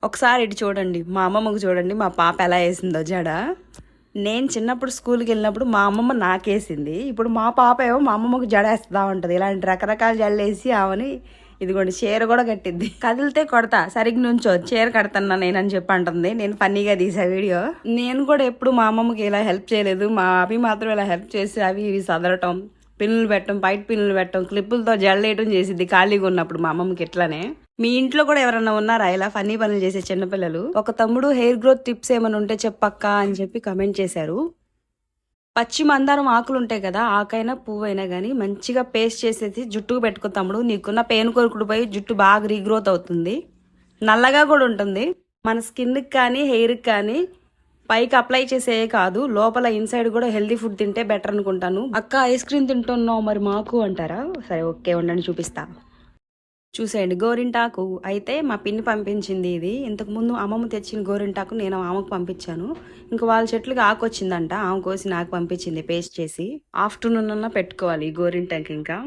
ఒకసారి ఇటు చూడండి, మా అమ్మమ్మకు చూడండి మా పాప ఎలా వేసిందో జడ. నేను చిన్నప్పుడు స్కూల్కి వెళ్ళినప్పుడు మా అమ్మమ్మ నాకేసింది. ఇప్పుడు మా పాప ఏమో మా అమ్మమ్మకు జడ వేస్తూ ఉంటుంది. ఇలాంటి రకరకాల జడలు వేసి ఆమెని ఇదిగోండి చీర కూడా కట్టిద్ది. కదిలితే కొడతా, సరిగ్గా నుంచో చీర కడతాను నేనని చెప్పి అంటుంది. నేను ఫన్నీగా తీసా వీడియో. నేను కూడా ఎప్పుడు మా అమ్మమ్మకి ఇలా హెల్ప్ చేయలేదు. మా అవి మాత్రం ఇలా హెల్ప్ చేసి అవి ఇవి సదరటం, పిన్నులు పెట్టడం, బయట పిన్నులు పెట్టడం, క్లిప్పులతో జడలేయటం చేసిద్ది ఖాళీగా ఉన్నప్పుడు మా అమ్మమ్మకి ఇట్లానే. మీ ఇంట్లో కూడా ఎవరన్నా ఉన్నారా ఇలా ఫన్నీ పనులు చేసే చిన్నపిల్లలు? ఒక తమ్ముడు హెయిర్ గ్రోత్ టిప్స్ ఏమైనా ఉంటే చెప్పక్క అని చెప్పి కమెంట్ చేశారు. పచ్చి మందారం ఆకులు ఉంటాయి కదా, ఆకైనా పువ్వైనా కానీ మంచిగా పేస్ట్ చేసేసి జుట్టుకు పెట్టుకో తమ్ముడు. నీకున్న పేను కొరుకుడు పోయి జుట్టు బాగా రీగ్రోత్ అవుతుంది. నల్లగా కూడా ఉంటుంది. మన స్కిన్కి కానీ హెయిర్కి కానీ పైకి అప్లై చేసే కాదు, లోపల ఇన్సైడ్ కూడా హెల్దీ ఫుడ్ తింటే బెటర్ అనుకుంటాను. అక్క ఐస్ క్రీమ్ తింటున్నావు మరి మాకు అంటారా? సరే ఓకే ఉండండి చూపిస్తా. చూసేయండి గోరింటాకు అయితే మా పిన్ని పంపించింది. ఇది ఇంతకుముందు అమ్మమ్మ తెచ్చిన గోరింటాకు నేను ఆమెకు పంపించాను. ఇంకా వాళ్ళ చెట్లుకి ఆకు వచ్చిందంట, ఆమె కోసి నాకు పంపించింది పేస్ట్ చేసి. ఆఫ్టర్నూన్ అన్నా పెట్టుకోవాలి ఈ గోరింటాకు. ఇంకా